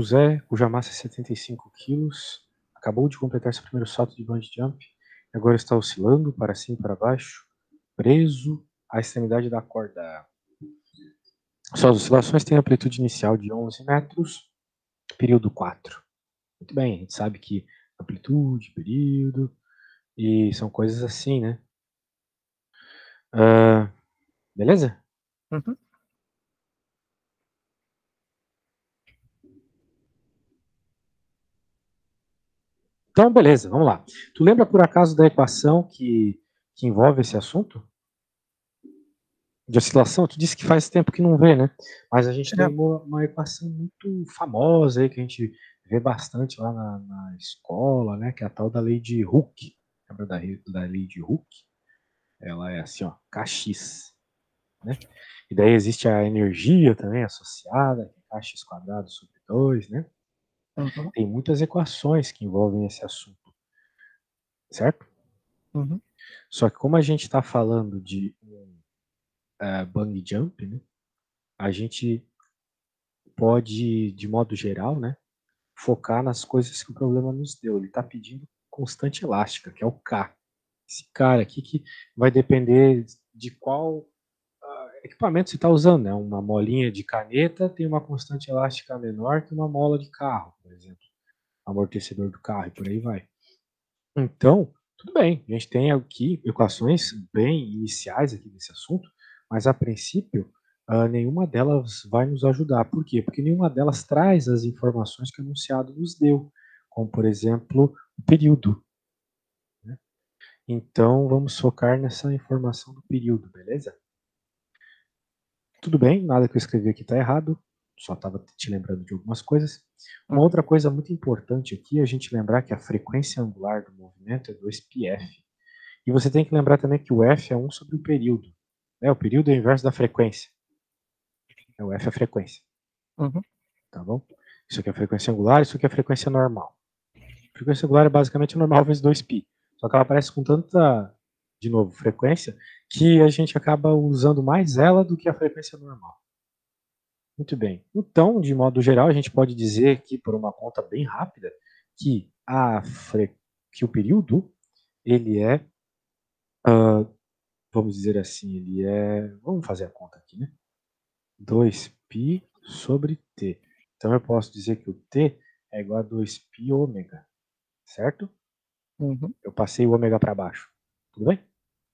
José, cuja massa é 75 quilos, acabou de completar seu primeiro salto de bungee jump e agora está oscilando para cima e para baixo, preso à extremidade da corda. Suas oscilações têm amplitude inicial de 11 metros, período 4. Muito bem, a gente sabe que amplitude, período, e são coisas assim, né? Beleza? Uhum. Então, beleza, vamos lá. Tu lembra, por acaso, da equação que envolve esse assunto? De oscilação? Tu disse que faz tempo que não vê, né? Mas a gente tem uma equação muito famosa aí, que a gente vê bastante lá na escola, né? Que é a tal da lei de Hooke. Lembra da lei de Hooke? Ela é assim, ó, Kx, né? E daí existe a energia também associada, que é Kx quadrado sobre 2, né? Uhum. Tem muitas equações que envolvem esse assunto, certo? Uhum. Só que como a gente está falando de bungee jump, né? A gente pode, de modo geral, né? Focar nas coisas que o problema nos deu. Ele está pedindo constante elástica, que é o K. Esse cara aqui que vai depender de qual equipamento você está usando, né? Uma molinha de caneta tem uma constante elástica menor que uma mola de carro, por exemplo. Amortecedor do carro e por aí vai. Então, tudo bem, a gente tem aqui equações bem iniciais aqui desse assunto, mas a princípio nenhuma delas vai nos ajudar. Por quê? Porque nenhuma delas traz as informações que o enunciado nos deu, como por exemplo o período. Né? Então vamos focar nessa informação do período, beleza? Tudo bem, nada que eu escrevi aqui está errado, só estava te lembrando de algumas coisas. Uma Uhum. outra coisa muito importante aqui é a gente lembrar que a frequência angular do movimento é 2πf. E você tem que lembrar também que o f é 1 sobre o período. Né? O período é o inverso da frequência. O f é a frequência. Uhum. Tá bom? Isso aqui é a frequência angular, isso aqui é a frequência normal. A frequência angular é basicamente normal vezes 2π. Só que ela aparece com tanta, de novo, frequência, que a gente acaba usando mais ela do que a frequência normal. Muito bem. Então, de modo geral, a gente pode dizer aqui, por uma conta bem rápida, que, que o período, ele é, vamos dizer assim, ele é, vamos fazer a conta aqui, né? 2π sobre t. Então, eu posso dizer que o t é igual a 2π ômega, certo? Uhum. Eu passei o ômega para baixo. Tudo bem?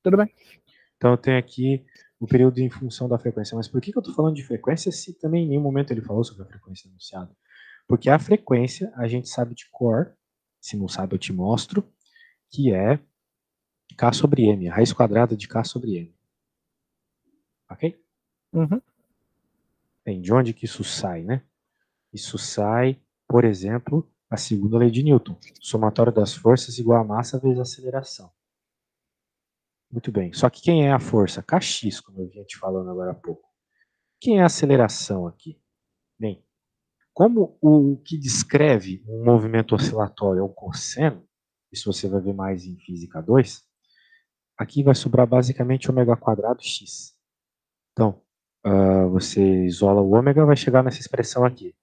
Tudo bem. Então, eu tenho aqui o período em função da frequência. Mas por que eu estou falando de frequência se também em nenhum momento ele falou sobre a frequência enunciada? Porque a frequência, a gente sabe de cor, se não sabe eu te mostro, que é k sobre m, a raiz quadrada de k sobre m. Ok? Uhum. Bem, de onde que isso sai, né? Isso sai, por exemplo, a segunda lei de Newton. Somatório das forças igual a massa vezes a aceleração. Muito bem. Só que quem é a força? Kx, como eu vinha te falando agora há pouco. Quem é a aceleração aqui? Bem, como o que descreve um movimento oscilatório é o cosseno, isso você vai ver mais em Física 2, aqui vai sobrar basicamente ômega quadrado x. Então, você isola o ômega, vai chegar nessa expressão aqui.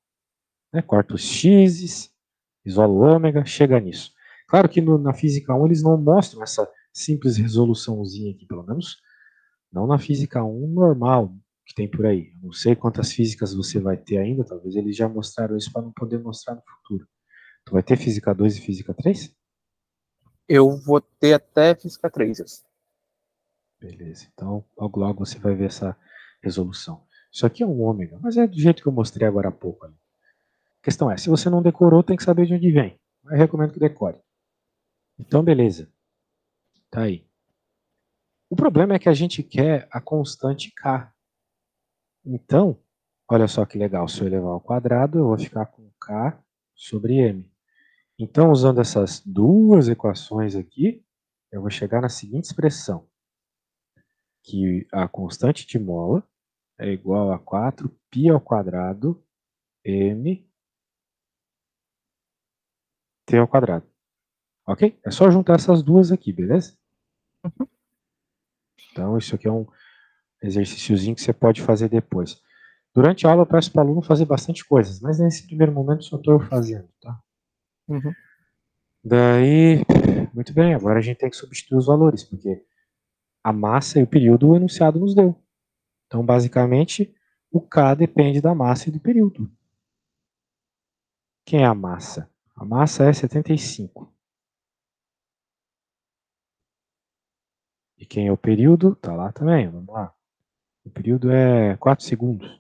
Né? Corta os x's, isola o ômega, chega nisso. Claro que na Física 1 eles não mostram essa simples resoluçãozinha aqui, pelo menos não na Física 1 normal que tem por aí. Eu não sei quantas físicas você vai ter ainda, talvez eles já mostraram isso para não poder mostrar no futuro. Tu vai ter Física 2 e Física 3? Eu vou ter até Física 3. Beleza, então logo logo você vai ver essa resolução. Isso aqui é um ômega, mas é do jeito que eu mostrei agora há pouco. Ali. A questão é, se você não decorou, tem que saber de onde vem. Eu recomendo que decore. Então, beleza. Tá aí. O problema é que a gente quer a constante K. Então, olha só que legal. Se eu elevar ao quadrado, eu vou ficar com K sobre M. Então, usando essas duas equações aqui, eu vou chegar na seguinte expressão. Que a constante de mola é igual a 4π ao quadrado M T ao quadrado. Ok? É só juntar essas duas aqui, beleza? Então, isso aqui é um exercíciozinho que você pode fazer depois. Durante a aula eu peço para o aluno fazer bastante coisas, mas nesse primeiro momento só estou eu fazendo, tá? Uhum. Daí, muito bem, agora a gente tem que substituir os valores, porque a massa e o período o enunciado nos deu. Então, basicamente, o K depende da massa e do período. Quem é a massa? A massa é 75. E quem é o período? Tá lá também, vamos lá. O período é 4 segundos.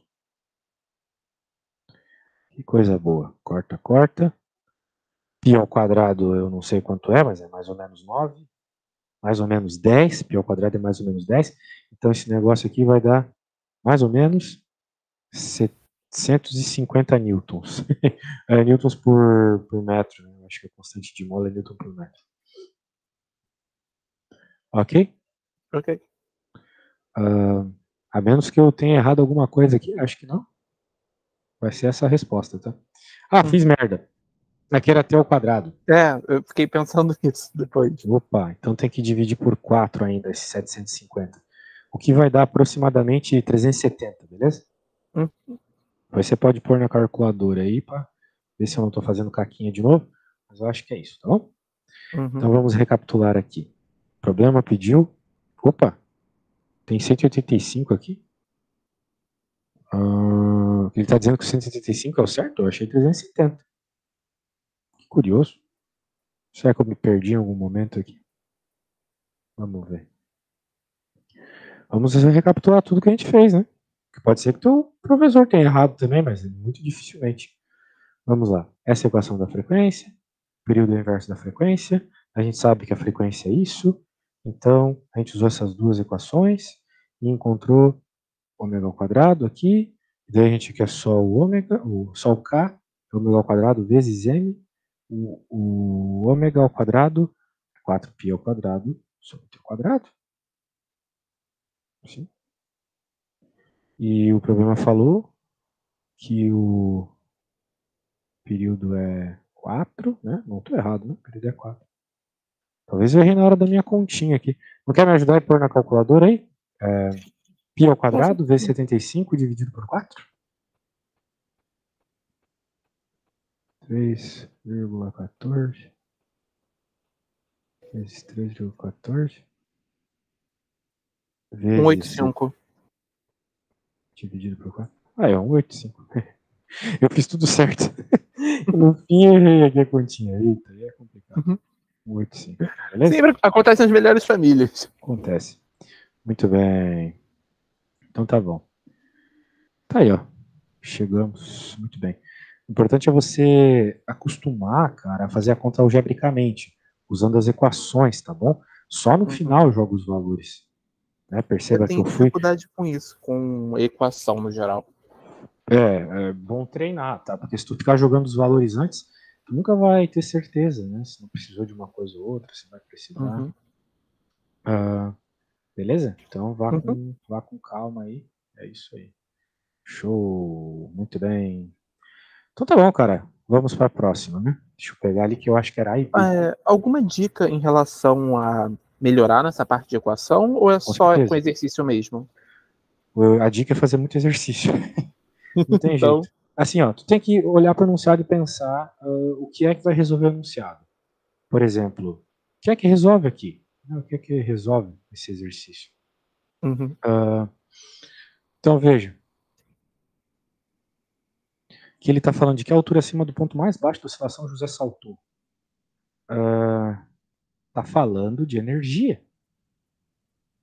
Que coisa boa. Corta, corta. Π ao quadrado eu não sei quanto é, mas é mais ou menos 9. Mais ou menos 10. Π ao quadrado é mais ou menos 10. Então esse negócio aqui vai dar mais ou menos 750 newtons. Newtons por metro. Né? Acho que a constante de mola é newton por metro. Ok? Ok. A menos que eu tenha errado alguma coisa aqui. Acho que não. Vai ser essa a resposta, tá? Fiz merda. Aqui era t ao quadrado. Eu fiquei pensando nisso depois. Opa, então tem que dividir por 4 ainda, esse 750. O que vai dar aproximadamente 370, beleza? Aí você pode pôr na calculadora aí para ver se eu não estou fazendo caquinha de novo. Mas eu acho que é isso, tá bom? Então vamos recapitular aqui. O problema pediu... Opa, tem 185 aqui. Ele está dizendo que o 185 é o certo? Eu achei 370. Que curioso. Será que eu me perdi em algum momento aqui? Vamos ver. Vamos recapitular tudo que a gente fez, né? Pode ser que o professor tenha errado também, mas muito dificilmente. Vamos lá. Essa é a equação da frequência, período inverso da frequência. A gente sabe que a frequência é isso. Então, a gente usou essas duas equações e encontrou ômega ao quadrado aqui. Daí a gente quer só o ômega, só o K, ômega ao quadrado vezes M. O ômega ao quadrado é 4π ao quadrado sobre t ao quadrado. Sim. E o problema falou que o período é 4, né? Não estou errado, né? O período é 4. Talvez eu errei na hora da minha continha aqui. Não quer me ajudar a pôr na calculadora aí? Π ao quadrado vezes 75 dividido por 4? 3,14 vezes 3,14 vezes 185. dividido por 4. É 185. Eu fiz tudo certo. No fim, eu errei aqui a continha. Eita, aí é complicado. 185. Beleza? Sempre acontece nas melhores famílias. Acontece. Muito bem. Então tá bom. Tá aí, ó. Chegamos. Muito bem. O importante é você acostumar, cara, a fazer a conta algebricamente, usando as equações, tá bom? Só no final eu jogo os valores. Né? Eu Perceba que tenho eu fui. dificuldade com isso, com equação no geral. É bom treinar, tá? Porque se tu ficar jogando os valores antes, tu nunca vai ter certeza, né? Se não precisou de uma coisa ou outra, se vai precisar. Beleza? Então vá com calma aí. É isso aí. Show. Muito bem. Então tá bom, cara. Vamos para a próxima, né? Deixa eu pegar ali que eu acho que era A e B. Alguma dica em relação a melhorar nessa parte de equação ou é Com só certeza. com exercício mesmo? A dica é fazer muito exercício. Não tem Então, jeito. Assim, ó, tu tem que olhar para o enunciado e pensar o que é que vai resolver o enunciado. Por exemplo, o que é que resolve aqui? O que é que resolve esse exercício? Então veja que ele está falando de que a altura acima do ponto mais baixo da oscilação José saltou. Está falando de energia.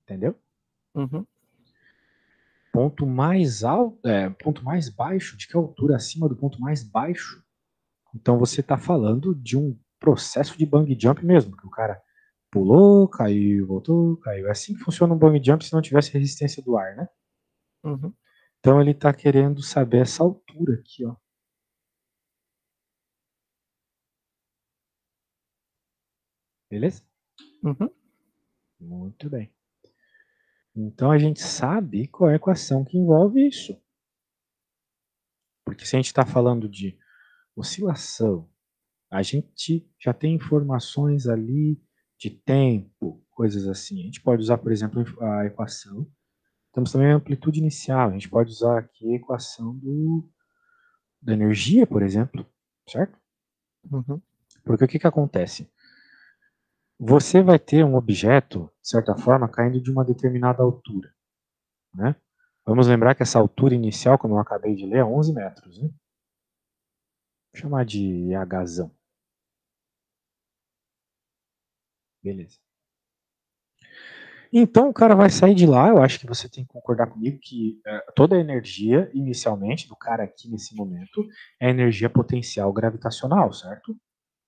Entendeu? Ponto mais alto, ponto mais baixo, de que altura acima do ponto mais baixo? Então você está falando de um processo de bang jump mesmo, que o cara pulou, caiu, voltou, caiu. É assim que funciona um bang jump se não tivesse resistência do ar, né? Então ele está querendo saber essa altura aqui, ó. Beleza? Muito bem. Então a gente sabe qual é a equação que envolve isso. Porque se a gente está falando de oscilação, a gente já tem informações ali de tempo, coisas assim. A gente pode usar, por exemplo, a equação Temos também a amplitude inicial. A gente pode usar aqui a equação da energia, por exemplo, certo? Uhum. Porque o que acontece? Você vai ter um objeto, de certa forma, caindo de uma determinada altura, né? Vamos lembrar que essa altura inicial, como eu acabei de ler, é 11 metros, né? Vou chamar de Hzão. Beleza. Então o cara vai sair de lá, eu acho que você tem que concordar comigo que toda a energia, inicialmente, do cara aqui nesse momento, é energia potencial gravitacional, certo?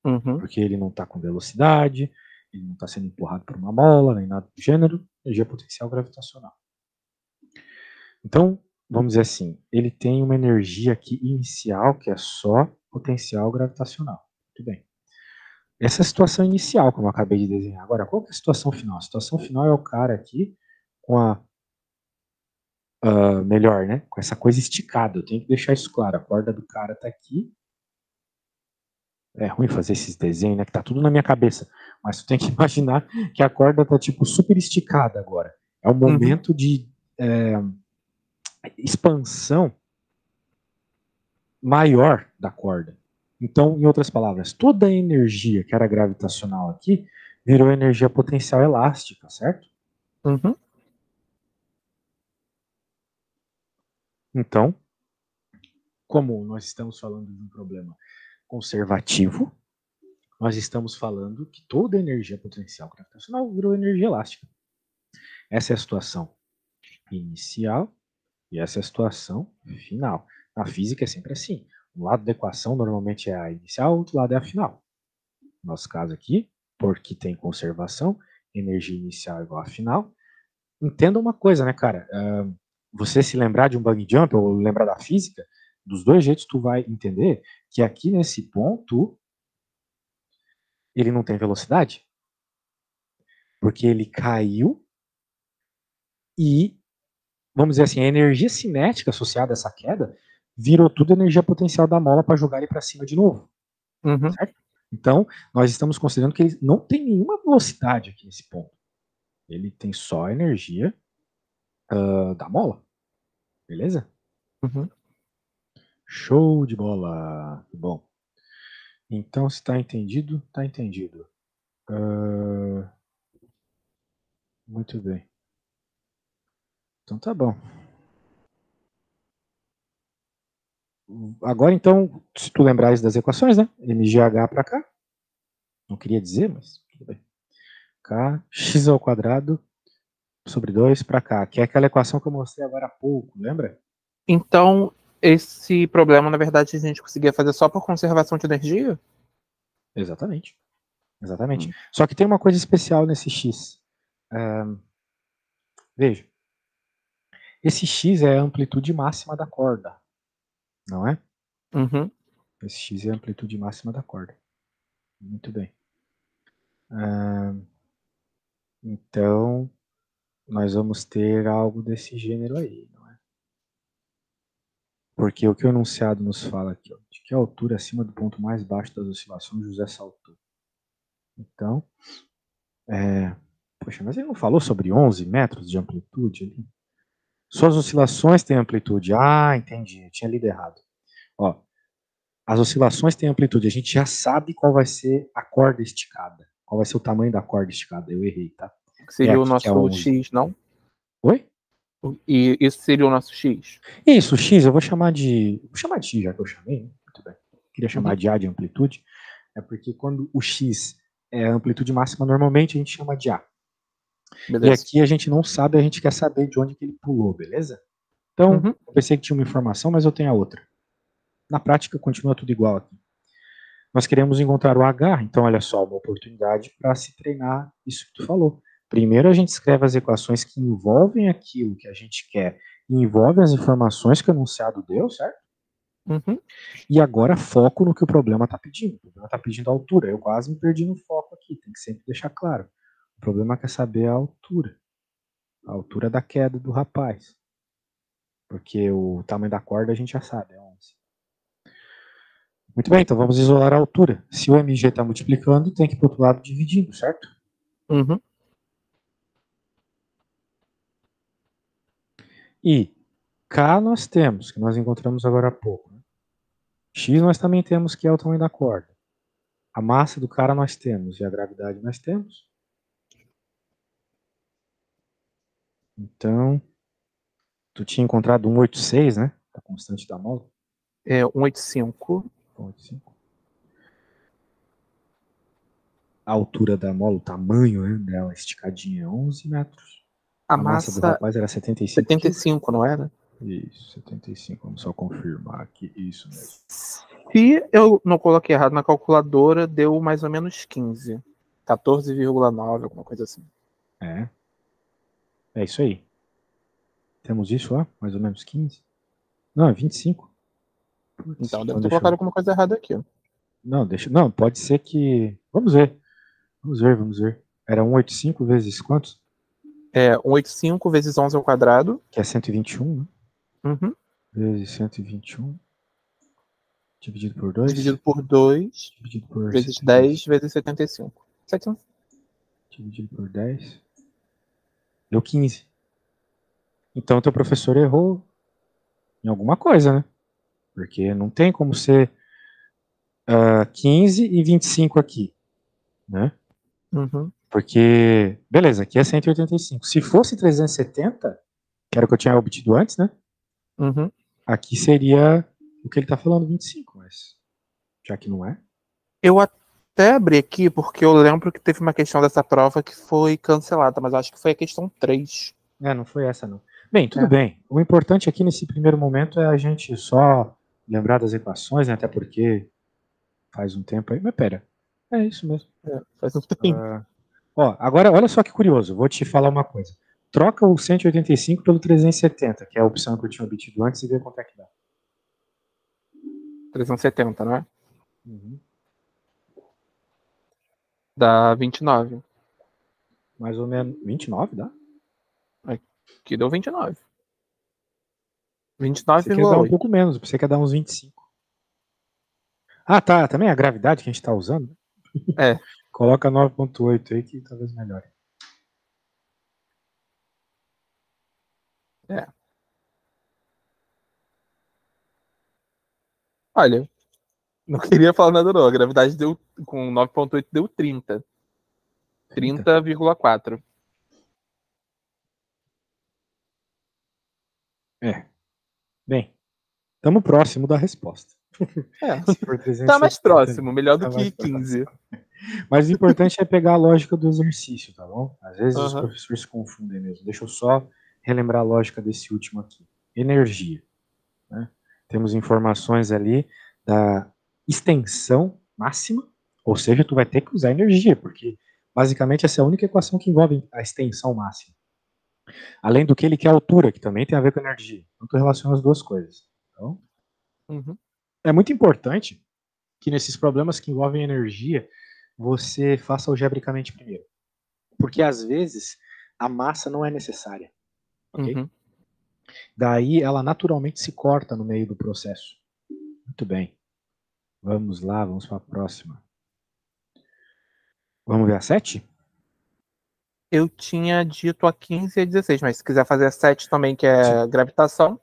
Uhum. Porque ele não está com velocidade, ele não está sendo empurrado por uma mola, nem nada do gênero, energia potencial gravitacional. Então, vamos dizer assim, ele tem uma energia aqui inicial que é só potencial gravitacional. Muito bem. Essa é a situação inicial, como eu acabei de desenhar. Agora, qual que é a situação final? A situação final é o cara aqui com a melhor, né? Com essa coisa esticada. Eu tenho que deixar isso claro. A corda do cara tá aqui. É ruim fazer esses desenhos, né? Que tá tudo na minha cabeça. Mas tu tem que imaginar que a corda tá tipo super esticada agora. É um momento de expansão maior da corda. Então, em outras palavras, toda a energia que era gravitacional aqui virou energia potencial elástica, certo? Uhum. Então, como nós estamos falando de um problema conservativo, nós estamos falando que toda a energia potencial gravitacional virou energia elástica. Essa é a situação inicial e essa é a situação final. Na física é sempre assim. Um lado da equação normalmente é a inicial, o outro lado é a final. No nosso caso aqui, porque tem conservação, energia inicial igual a final. Entenda uma coisa, né, cara? Você se lembrar de um bug jump ou lembrar da física, dos dois jeitos tu vai entender que aqui nesse ponto ele não tem velocidade, porque ele caiu e, vamos dizer assim, a energia cinética associada a essa queda virou tudo energia potencial da mola para jogar ele para cima de novo. Uhum. Certo? Então, nós estamos considerando que ele não tem nenhuma velocidade aqui nesse ponto. Ele tem só a energia da mola. Beleza? Uhum. Show de bola. Bom. Então, se está entendido, está entendido. Muito bem. Então tá bom. Agora então, se tu lembrares das equações, né? MGH para cá. Não queria dizer, mas tudo bem. K, x ao quadrado sobre 2 para cá, que é aquela equação que eu mostrei agora há pouco, lembra? Então, esse problema, na verdade, a gente conseguia fazer só por conservação de energia? Exatamente. Exatamente. Só que tem uma coisa especial nesse x. Veja. Esse x é a amplitude máxima da corda, não é? Uhum. Esse x é a amplitude máxima da corda. Muito bem. Então, nós vamos ter algo desse gênero aí, não é? Porque o que o enunciado nos fala aqui, ó, de que a altura acima do ponto mais baixo das oscilações José saltou. Então, poxa, mas ele não falou sobre 11 metros de amplitude ali? Suas oscilações têm amplitude. Ah, entendi, eu tinha lido errado. Ó, as oscilações têm amplitude, a gente já sabe qual vai ser a corda esticada. Qual vai ser o tamanho da corda esticada, eu errei, tá? Que É seria o aqui que é nosso 11. X, não? Oi? E isso seria o nosso X. Isso, X, eu vou chamar de. Vou chamar de X, já que eu chamei, né? Muito bem. Queria chamar de A de amplitude. É porque quando o X é a amplitude máxima, normalmente a gente chama de A. E Beleza. aqui a gente não sabe, a gente quer saber de onde que ele pulou, beleza? Então, Uhum. eu pensei que tinha uma informação, mas eu tenho a outra. Na prática, continua tudo igual aqui. Nós queremos encontrar o H, então olha só, uma oportunidade para se treinar isso que tu falou. Primeiro a gente escreve as equações que envolvem aquilo que a gente quer, e envolvem as informações que o enunciado deu, certo? Uhum. E agora foco no que o problema está pedindo. O problema está pedindo a altura. Eu quase me perdi no foco aqui, tem que sempre deixar claro. O problema quer saber a altura da queda do rapaz. Porque o tamanho da corda a gente já sabe, é 11. Muito bem, então vamos isolar a altura. Se o mg está multiplicando, tem que ir para o outro lado dividindo, certo? Uhum. E K nós temos, que nós encontramos agora há pouco. Né? X nós também temos, que é o tamanho da corda. A massa do cara nós temos e a gravidade nós temos. Então, tu tinha encontrado 186, né? A constante da mola. 185. 185. A altura da mola, o tamanho, né, dela esticadinha é 11 metros. A massa do massa rapaz era 75 75, não era? Isso, 75. Vamos só confirmar aqui. Isso mesmo. Se eu não coloquei errado na calculadora, deu mais ou menos 15. 14,9, alguma coisa assim. É isso aí. Temos isso, ó, mais ou menos 15. Não, é 25. Putz, Então, deve ter colocado alguma coisa errada aqui. Não, não, pode ser que... Vamos ver. Vamos ver. Era 185 vezes quantos? 185 vezes 11 ao quadrado. Que é 121, né? Uhum. Vezes 121. Dividido por 2. Dividido por 2. Dividido por vezes 75. 10 vezes 75. 700. Dividido por 10. Deu 15. Então, teu professor errou em alguma coisa, né? Porque não tem como ser 15 e 25 aqui, né? Uhum. Porque, beleza, aqui é 185. Se fosse 370, que era o que eu tinha obtido antes, né? Uhum. Aqui seria o que ele tá falando, 25, mas já que não é. Eu até abri aqui porque eu lembro que teve uma questão dessa prova que foi cancelada, mas acho que foi a questão 3. Não foi essa não. Bem, tudo bem. O importante aqui nesse primeiro momento é a gente só lembrar das equações, né? Até porque faz um tempo aí. Mas pera, é isso mesmo. Faz um tempo. Agora olha só que curioso, vou te falar uma coisa. Troca o 185 pelo 370, que é a opção que eu tinha obtido antes, e vê quanto é que dá. 370, não é? Uhum. Dá 29. Mais ou menos. 29 dá? Aqui deu 29. Você quer dar um pouco menos, você quer dar uns 25. Ah, tá. Também a gravidade que a gente tá usando. Coloca 9.8 aí que talvez melhore. Olha, não queria falar nada não. A gravidade deu, com 9.8 deu 30. 30,4. Bem, estamos próximo da resposta. Tá mais próximo, melhor do que 15. Mas o importante é pegar a lógica do exercício, tá bom? Às vezes os professores se confundem mesmo. Deixa eu só relembrar a lógica desse último aqui. Energia. Né? Temos informações ali da extensão máxima, ou seja, tu vai ter que usar energia, porque basicamente essa é a única equação que envolve a extensão máxima. Além do que ele quer a altura, que também tem a ver com energia. Então tu relaciona as duas coisas. Então, é muito importante que nesses problemas que envolvem energia, você faça algebricamente primeiro. Porque às vezes a massa não é necessária. Ok? Daí ela naturalmente se corta no meio do processo. Muito bem. Vamos lá, vamos para a próxima. Vamos ver a 7? Eu tinha dito a 15 e a 16, mas se quiser fazer a 7 também, que é gravitação,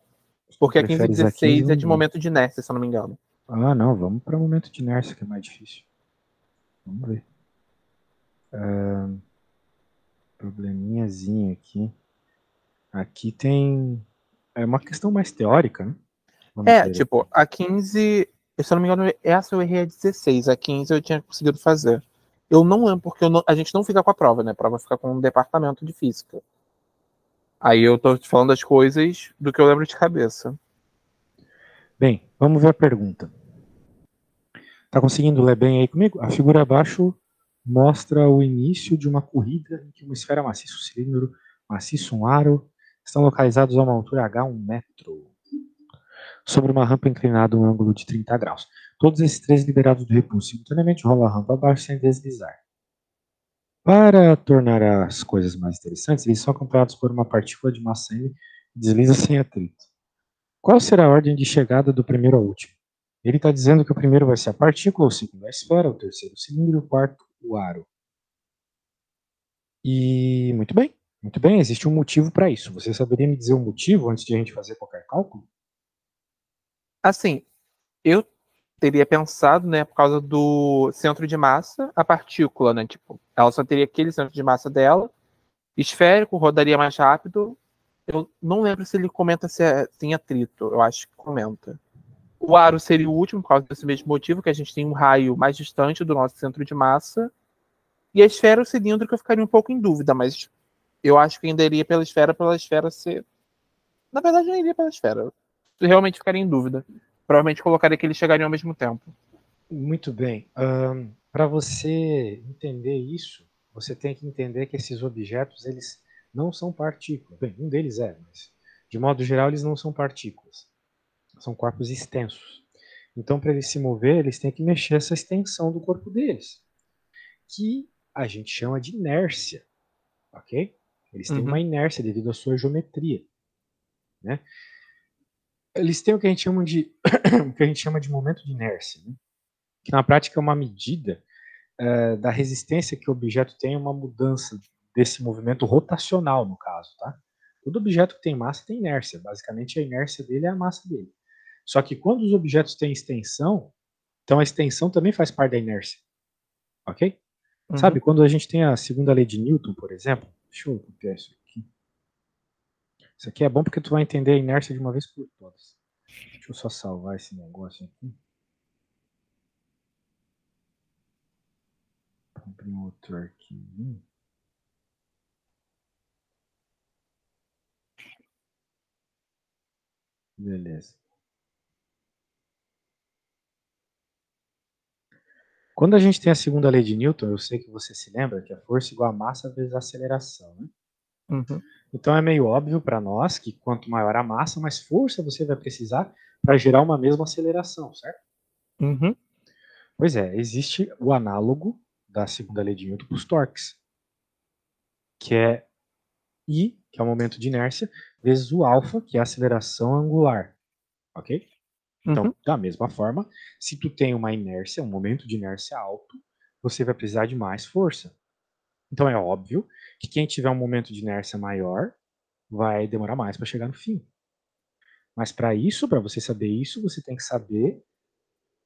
porque a 15 e 16 é de momento de inércia, se eu não me engano. Ah, não, vamos para o momento de inércia, que é mais difícil. Vamos ver. Probleminhazinho aqui. Aqui tem... É uma questão mais teórica, né? Tipo, a 15, se eu não me engano, essa eu errei a 16. A 15 eu tinha conseguido fazer. Eu não lembro, porque a gente não fica com a prova, né? A prova fica com o departamento de física. Aí eu tô te falando das coisas do que eu lembro de cabeça. Bem, vamos ver a pergunta. Tá conseguindo ler bem aí comigo? A figura abaixo mostra o início de uma corrida em que uma esfera maciça, um cilindro maciço, um aro, estão localizados a uma altura h, 1 metro, sobre uma rampa inclinada um ângulo de 30 graus. Todos esses três liberados do repulso simultaneamente rolam a rampa abaixo sem deslizar. Para tornar as coisas mais interessantes, eles são acompanhados por uma partícula de massa M que desliza sem atrito. Qual será a ordem de chegada do primeiro ao último? Ele está dizendo que o primeiro vai ser a partícula, o segundo a esfera, o terceiro o cilindro e o quarto o aro. E muito bem, Muito bem, existe um motivo para isso. Você saberia me dizer o motivo antes de a gente fazer qualquer cálculo? Assim, eu teria pensado, né, por causa do centro de massa, a partícula, né, tipo, ela só teria aquele centro de massa dela, esférico, rodaria mais rápido. Eu não lembro se ele comenta se tem atrito, eu acho que comenta. O aro seria o último, por causa desse mesmo motivo, que a gente tem um raio mais distante do nosso centro de massa, e a esfera, o cilíndrico, eu ficaria um pouco em dúvida, mas eu acho que ainda iria pela esfera ser... Na verdade, eu não iria pela esfera, eu realmente ficaria em dúvida. Provavelmente colocaria que eles chegariam ao mesmo tempo. Muito bem. Para você entender isso, você tem que entender que esses objetos eles não são partículas. Bem, um deles é, mas de modo geral eles não são partículas. São corpos extensos. Então, para eles se mover, eles têm que mexer essa extensão do corpo deles, que a gente chama de inércia, ok? Eles têm uma inércia devido à sua geometria, né? Eles têm o que a gente chama de o que a gente chama de momento de inércia, né? Que na prática é uma medida da resistência que o objeto tem a uma mudança desse movimento rotacional, no caso, tá? Todo objeto que tem massa tem inércia. Basicamente, a inércia dele é a massa dele. Só que quando os objetos têm extensão, então a extensão também faz parte da inércia, ok? Sabe, quando a gente tem a segunda lei de Newton, por exemplo, deixa eu copiar isso aqui. Isso aqui é bom porque tu vai entender a inércia de uma vez por todas. Deixa eu só salvar esse negócio aqui. Vou abrir um outro arquivo. Beleza. Quando a gente tem a segunda lei de Newton, eu sei que você se lembra que a força é igual a massa vezes a aceleração, né? Então é meio óbvio para nós que quanto maior a massa, mais força você vai precisar para gerar uma mesma aceleração, certo? Pois é, existe o análogo da segunda lei de Newton para os torques, que é I, que é o momento de inércia, vezes o alfa, que é a aceleração angular, ok? Então, da mesma forma, se tu tem uma inércia, um momento de inércia alto, você vai precisar de mais força. Então é óbvio que quem tiver um momento de inércia maior vai demorar mais para chegar no fim. Mas para isso, para você saber isso, você tem que saber,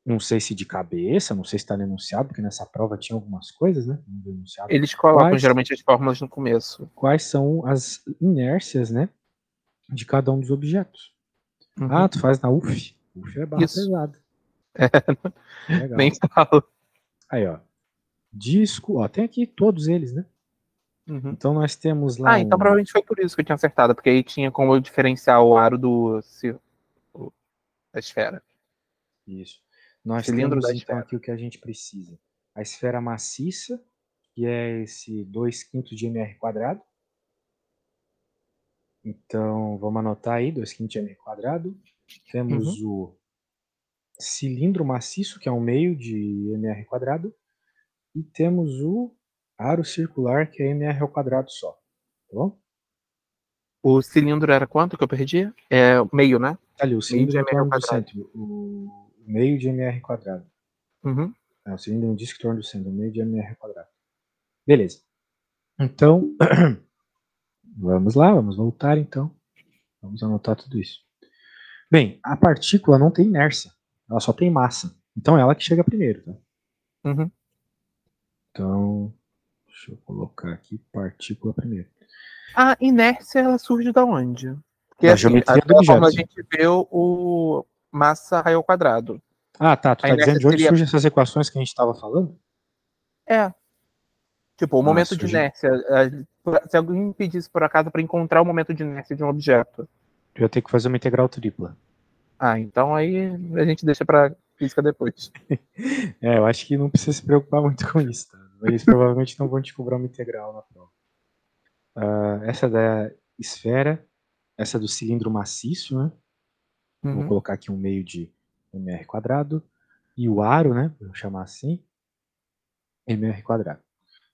não sei se de cabeça, não sei se está no enunciado, porque nessa prova tinha algumas coisas, né? No enunciado, Eles colocam geralmente as fórmulas no começo. quais são as inércias, né, de cada um dos objetos. Ah, tu faz na UF. UF é barra Isso. pesada. Legal. Nem falo. Aí, ó. Disco, ó, tem aqui todos eles, né? Então nós temos lá então provavelmente foi por isso que eu tinha acertado, porque aí tinha como eu diferenciar o aro da esfera. Isso. Nós Cilindro temos da então esfera. aqui o que a gente precisa. A esfera maciça, que é esse 2/5 de mr quadrado. Então, vamos anotar aí, 2/5 de mr quadrado. Temos o cilindro maciço, que é 1/2 de mr quadrado. E temos o aro circular, que é mr ao quadrado só. Tá bom? O cilindro era quanto que eu perdi? É meio, né? Ali, o cilindro Meio em de mr ao torno do quadrado. centro. O meio de mr quadrado. O cilindro é um disco em torno do centro, meio de mr quadrado. Beleza. Então, vamos lá, vamos voltar então. Vamos anotar tudo isso. Bem, a partícula não tem inércia, ela só tem massa. Então é ela que chega primeiro, tá? Então, deixa eu colocar aqui partícula primeiro. A inércia, ela surge da onde? Porque Da assim, geometria do pela forma a objeto. gente vê o massa raio ao quadrado. Ah, tá. Tu A tá dizendo inércia de onde seria... surgem essas equações que a gente estava falando? Tipo, o Ah, momento de surge. inércia. Se alguém me pedisse, por acaso, para encontrar o momento de inércia de um objeto. Eu ia ter que fazer uma integral tripla. Então aí a gente deixa para física depois. Eu acho que não precisa se preocupar muito com isso, tá? Eles provavelmente não vão te cobrar uma integral na prova. Essa da esfera, essa do cilindro maciço, né? Vou colocar aqui 1/2 de mr quadrado. E o aro, né? Vou chamar assim, mr quadrado.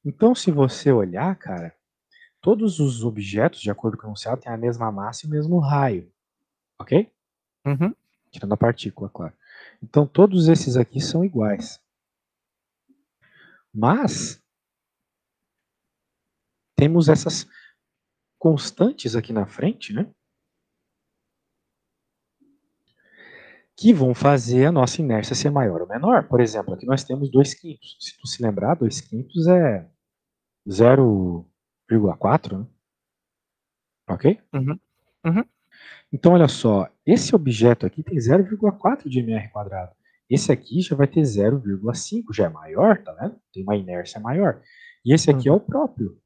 Então, se você olhar, cara, todos os objetos, de acordo com o enunciado, têm a mesma massa e o mesmo raio. Ok? Tirando a partícula, claro. Então, todos esses aqui são iguais. Mas, temos essas constantes aqui na frente, né? Que vão fazer a nossa inércia ser maior ou menor. Por exemplo, aqui nós temos 2/5. Se tu se lembrar, 2/5 é 0,4, né? Ok? Uhum. Uhum. Então, olha só, esse objeto aqui tem 0,4 de mr quadrado. Esse aqui já vai ter 0,5, já é maior, tá vendo? Tem uma inércia maior. E esse aqui é o próprio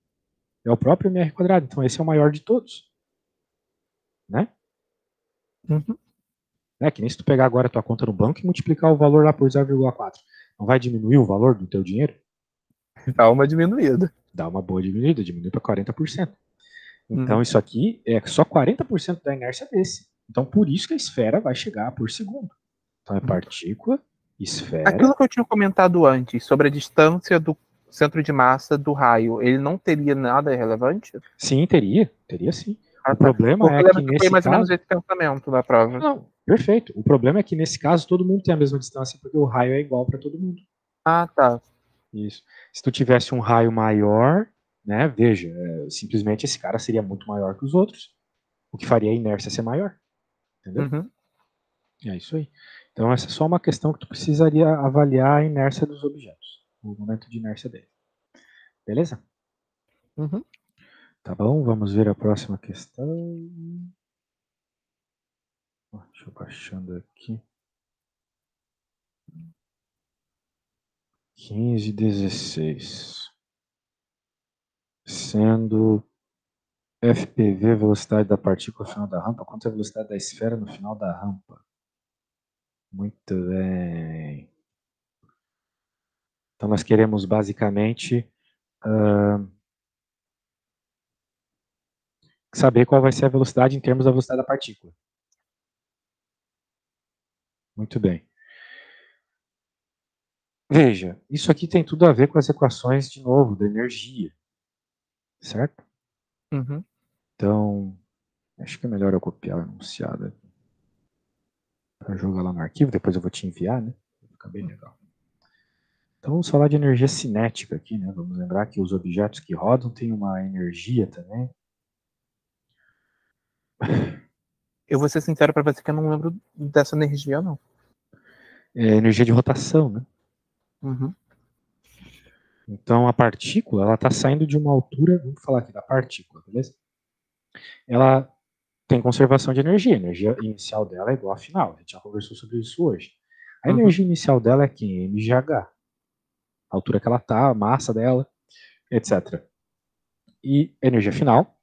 mr quadrado. Então, esse é o maior de todos, né? Uhum. É que nem se tu pegar agora a tua conta no banco e multiplicar o valor lá por 0,4. Não vai diminuir o valor do teu dinheiro? Dá uma diminuída. Dá uma boa diminuída, diminui para 40%. Então, Uhum. isso aqui é só 40% da inércia desse. Então, por isso que a esfera vai chegar por segundo. Então, é partícula, esfera. Aquilo que eu tinha comentado antes, sobre a distância do centro de massa do raio, ele não teria nada relevante? Sim, teria sim. Ah, O tá. problema Porque é eu que lembro que foi nesse mais ou menos caso. esse pensamento da prova. Não, perfeito. O problema é que nesse caso todo mundo tem a mesma distância porque o raio é igual para todo mundo. Ah, tá. Isso. Se tu tivesse um raio maior, né, veja, simplesmente esse cara seria muito maior que os outros, o que faria a inércia ser maior. Entendeu? Uhum. É isso aí. Então essa é só uma questão que tu precisaria avaliar a inércia dos objetos, o momento de inércia dele. Beleza? Uhum. Tá bom, vamos ver a próxima questão. Deixa eu baixando aqui. 15/16. Sendo FPV velocidade da partícula no final da rampa, quanto é a velocidade da esfera no final da rampa? Muito bem. Então nós queremos basicamente saber qual vai ser a velocidade em termos da velocidade da partícula. Muito bem. Veja, isso aqui tem tudo a ver com as equações, de novo, da energia. Certo? Uhum. Então, acho que é melhor eu copiar o enunciado aqui para jogar lá no arquivo, depois eu vou te enviar, né? Vai ficar bem legal. Então vamos falar de energia cinética aqui, né? Vamos lembrar que os objetos que rodam têm uma energia também. Eu vou ser sincero pra você que eu não lembro dessa energia, não. É energia de rotação, né? Uhum. Então a partícula, ela está saindo de uma altura, vamos falar aqui da partícula, beleza? Ela tem conservação de energia, a energia inicial dela é igual à final, a gente já conversou sobre isso hoje. A energia inicial dela é quem? mgh. A altura que ela está, a massa dela, etc. E a energia final,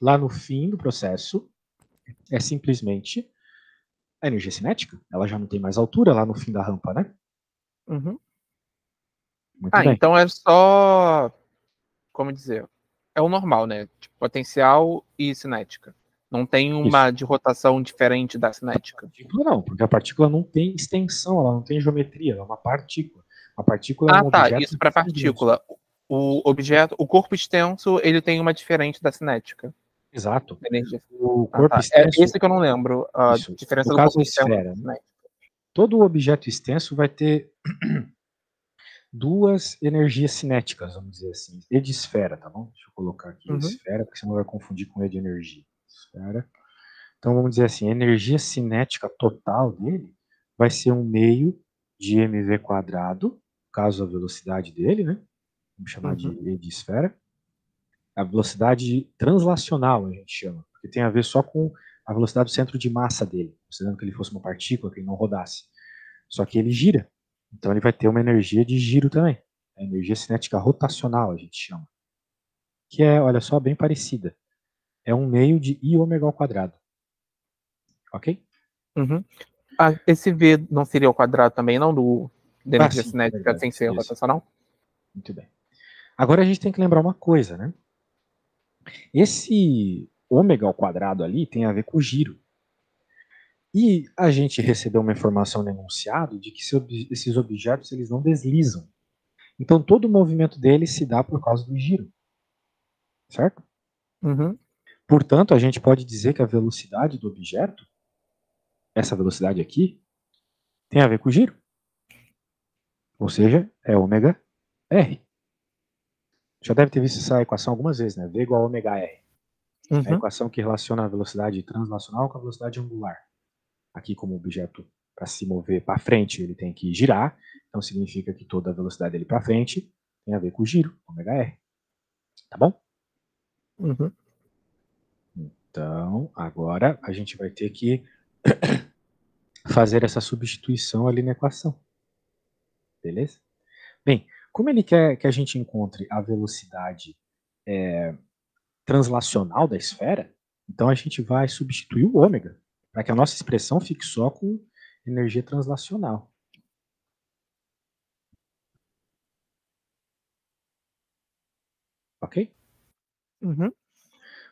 lá no fim do processo, é simplesmente a energia cinética. Ela já não tem mais altura lá no fim da rampa, né? Uhum. Muito bem. Então é só, como dizer, é o normal, né? Tipo, potencial e cinética. Não tem uma Isso. de rotação diferente da cinética. Partícula não, porque a partícula não tem extensão, ela não tem geometria, ela é uma partícula. A partícula é Ah, um tá. objeto Isso para sem dimensões. partícula. O objeto, o corpo extenso, ele tem uma diferente da cinética. Exato. Da energia. O Ah, corpo tá. É extenso, esse que eu não lembro. A isso. diferença No do caso corpo da extenso e esfera, da né? cinética. Todo objeto extenso vai ter duas energias cinéticas, vamos dizer assim. E de esfera, tá bom? Deixa eu colocar aqui esfera, porque senão vai confundir com E de energia. Esfera. Então vamos dizer assim, a energia cinética total dele vai ser 1/2 de mv quadrado, caso a velocidade dele, né? Vamos chamar de E de esfera. A velocidade translacional, a gente chama, porque tem a ver só com a velocidade do centro de massa dele, considerando que ele fosse uma partícula, que ele não rodasse. Só que ele gira, então ele vai ter uma energia de giro também. A energia cinética rotacional, a gente chama. Que é, olha só, bem parecida. É 1/2 de I ômega ao quadrado. Ok? Uhum. Ah, esse V não seria o quadrado também, não? Da energia Sim, é cinética verdade. sem ser Isso. rotacional? Muito bem. Agora a gente tem que lembrar uma coisa, né? Esse ômega ao quadrado ali tem a ver com o giro. E a gente recebeu uma informação no enunciado de que esses objetos eles não deslizam. Então todo o movimento deles se dá por causa do giro. Certo? Uhum. Portanto, a gente pode dizer que a velocidade do objeto, essa velocidade aqui, tem a ver com o giro. Ou seja, é ômega R. Já deve ter visto essa equação algumas vezes, né? V igual a ômega R. A equação que relaciona a velocidade translacional com a velocidade angular. Aqui, como objeto para se mover para frente, ele tem que girar, então significa que toda a velocidade dele para frente tem a ver com o giro, ômega-r. Tá bom? Então, agora a gente vai ter que fazer essa substituição ali na equação. Beleza? Bem, como ele quer que a gente encontre a velocidade translacional da esfera, então a gente vai substituir o ômega, para que a nossa expressão fique só com energia translacional. Ok?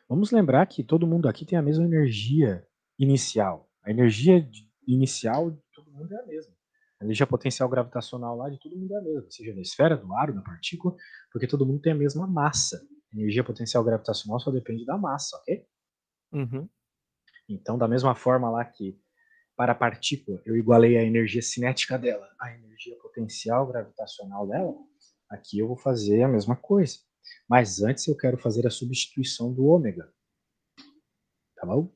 Vamos lembrar que todo mundo aqui tem a mesma energia inicial. A energia inicial de todo mundo é a mesma. A energia potencial gravitacional lá de todo mundo é a mesma, seja da esfera, do aro, da partícula, porque todo mundo tem a mesma massa. A energia potencial gravitacional só depende da massa, ok? Então, da mesma forma lá que para a partícula eu igualei a energia cinética dela à energia potencial gravitacional dela, aqui eu vou fazer a mesma coisa. Mas antes eu quero fazer a substituição do ômega. Tá bom?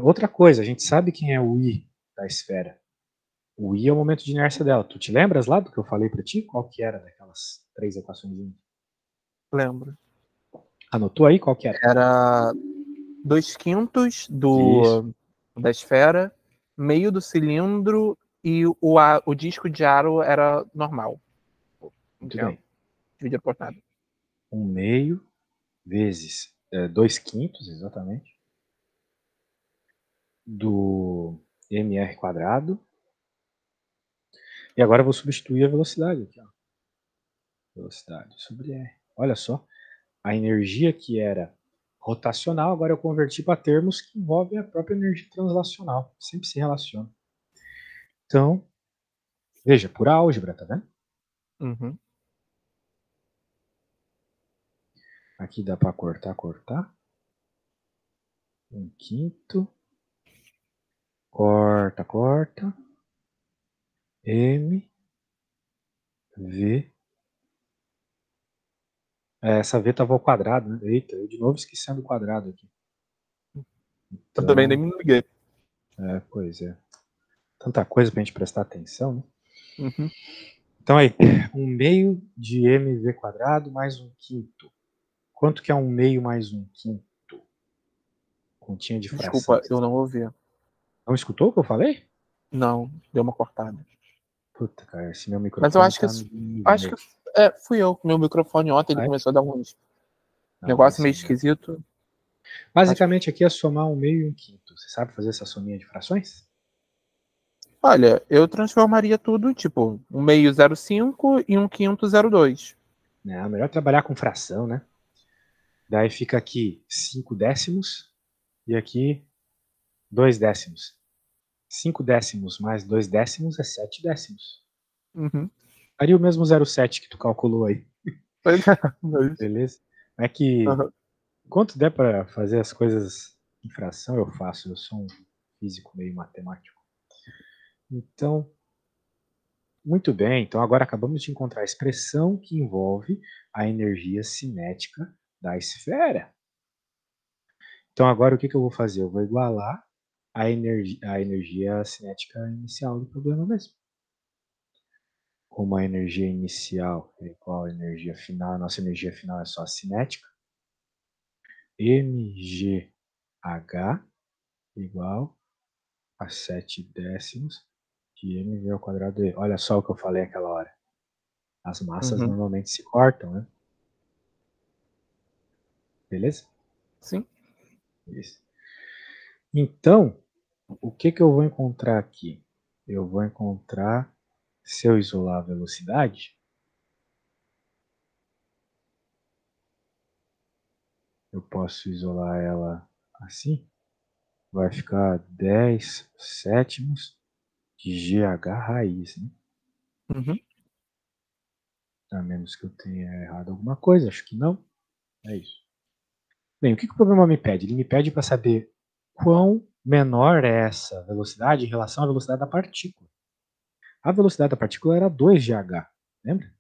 Outra coisa, a gente sabe quem é o I da esfera. O I é o momento de inércia dela. Tu te lembras lá do que eu falei para ti? Qual que era daquelas 3 equações? Lembro. Anotou aí qual que era? Era 2/5 da esfera, meio do cilindro e o disco de aro era normal. Muito bem. Dividido por nada. 1/2 vezes 2/5, exatamente, do mr². E agora eu vou substituir a velocidade aqui, ó. Velocidade sobre R. Olha só, a energia que era rotacional, agora eu converti para termos que envolvem a própria energia translacional. Sempre se relaciona. Então, veja, pura álgebra, tá vendo? Aqui dá para cortar. 1/5. Corta. M, V. Essa V estava ao quadrado, né? Eita, eu de novo esquecendo o quadrado aqui. Então, eu também nem me liguei. Pois é. Tanta coisa pra gente prestar atenção, né? Uhum. Então aí, 1/2 de mv² mais 1/5. Quanto que é 1/2 mais 1/5? Continha de fração. Desculpa, eu não ouvi. Não escutou o que eu falei? Não, deu uma cortada. Puta, cara, esse meu microfone. Mas eu acho que fui eu com meu microfone ontem, ele começou a dar uns negócio meio esquisito. Basicamente aqui é somar 1/2 e 1/5. Você sabe fazer essa sominha de frações? Olha, eu transformaria tudo, tipo, 1/2 0,5 e 1/5 0,2. Não, melhor trabalhar com fração, né? Daí fica aqui 5 décimos e aqui 2 décimos. 5 décimos mais 2 décimos é 7 décimos. Daria o mesmo 0,7 que tu calculou aí. Beleza? É que enquanto der para fazer as coisas em fração, eu faço. Eu sou um físico meio matemático. Então, muito bem. Então agora acabamos de encontrar a expressão que envolve a energia cinética da esfera. Então agora o que eu vou fazer? Eu vou igualar a energia cinética inicial do problema mesmo. Como a energia inicial é igual à energia final, a nossa energia final é só a cinética, mgh igual a 7 décimos de mv². Olha só o que eu falei aquela hora. As massas normalmente se cortam, né? Beleza? Sim. Isso. Então, o que eu vou encontrar aqui? Eu vou encontrar, se eu isolar a velocidade, eu posso isolar ela assim, vai ficar 10 sétimos de GH raiz, né? A menos que eu tenha errado alguma coisa, acho que não. É isso. Bem, o que o problema me pede? Ele me pede para saber quão menor é essa velocidade em relação à velocidade da partícula. A velocidade da partícula era 2 GH, lembra?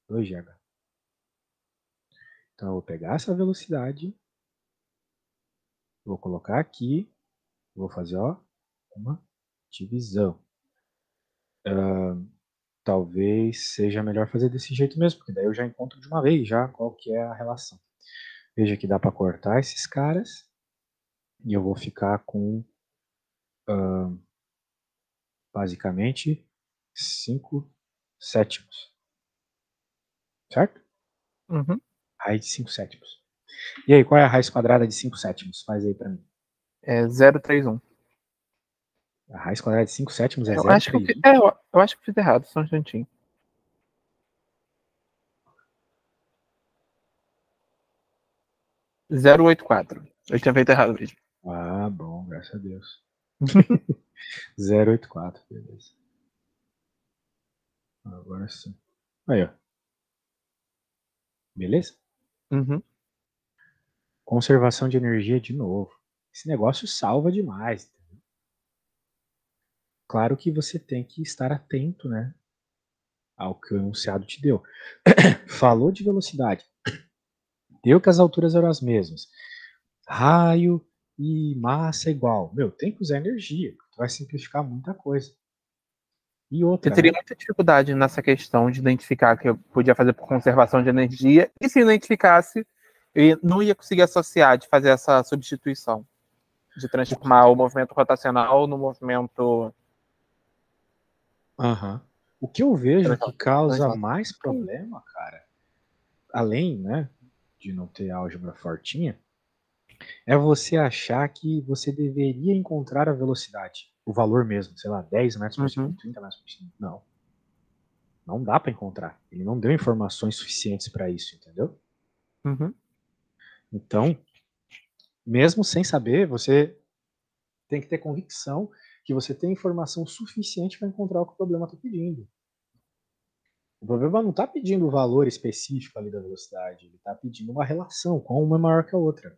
2 GH. Então eu vou pegar essa velocidade, vou colocar aqui, vou fazer uma divisão. Talvez seja melhor fazer desse jeito mesmo, porque daí eu já encontro de uma vez já qual que é a relação. Veja que dá para cortar esses caras e eu vou ficar com basicamente 5 sétimos. Certo? Uhum. Raiz de 5 sétimos. E aí, qual é a raiz quadrada de 5 sétimos? Faz aí para mim. É 0,31. A raiz quadrada de 5 sétimos é Eu acho que eu, 0,31. eu acho que eu fiz errado, só um instantinho. 0,84. Eu tinha feito errado mesmo. Ah, bom, graças a Deus. 0,84, beleza. Agora sim. Aí, ó. Beleza? Uhum. Conservação de energia de novo. Esse negócio salva demais. Claro que você tem que estar atento, né, ao que o enunciado te deu. Falou de velocidade. Deu que as alturas eram as mesmas. Raio e massa é igual. Meu, tem que usar energia. Vai simplificar muita coisa. E Eu outra, teria né? muita dificuldade nessa questão de identificar que eu podia fazer por conservação de energia, e se identificasse, eu não ia conseguir associar de fazer essa substituição, de transformar o movimento rotacional no movimento. Uhum. O que eu vejo que causa translação. mais problema, cara, além, né, de não ter álgebra fortinha, é você achar que você deveria encontrar a velocidade, o valor mesmo, sei lá, 10 metros por segundo, Uhum. 30 metros por segundo. Não. Não dá para encontrar. Ele não deu informações suficientes para isso, entendeu? Uhum. Então, mesmo sem saber, você tem que ter convicção que você tem informação suficiente para encontrar o que o problema está pedindo. O problema não está pedindo o valor específico ali da velocidade, ele está pedindo uma relação, qual uma é maior que a outra.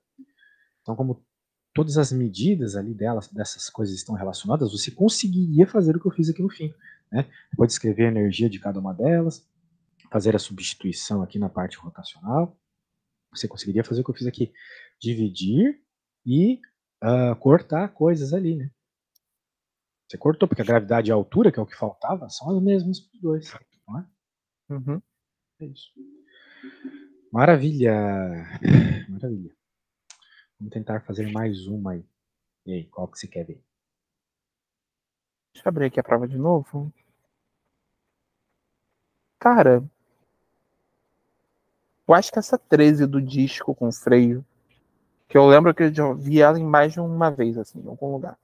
Então, como todas as medidas ali dessas coisas estão relacionadas, você conseguiria fazer o que eu fiz aqui no fim. Né? Você pode escrever a energia de cada uma delas, fazer a substituição aqui na parte rotacional. Você conseguiria fazer o que eu fiz aqui, dividir e cortar coisas ali, né? Você cortou, porque a gravidade e a altura, que é o que faltava, são as mesmas para os dois. Não é? Uhum. É isso. Maravilha! Maravilha. Vamos tentar fazer mais uma aí. E aí, qual que você quer ver? Deixa eu abrir aqui a prova de novo. Cara, eu acho que essa 13 do disco com freio, que eu lembro que eu já vi ela em mais de uma vez, assim, em algum lugar.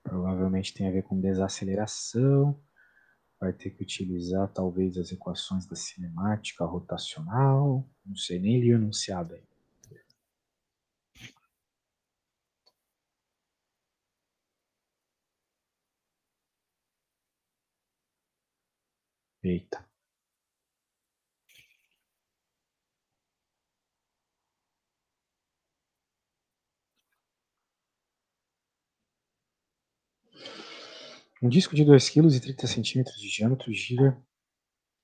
Provavelmente tem a ver com desaceleração. Vai ter que utilizar talvez as equações da cinemática rotacional. Não sei, nem li o enunciado aí. Eita. Um disco de 2,30 kg de diâmetro gira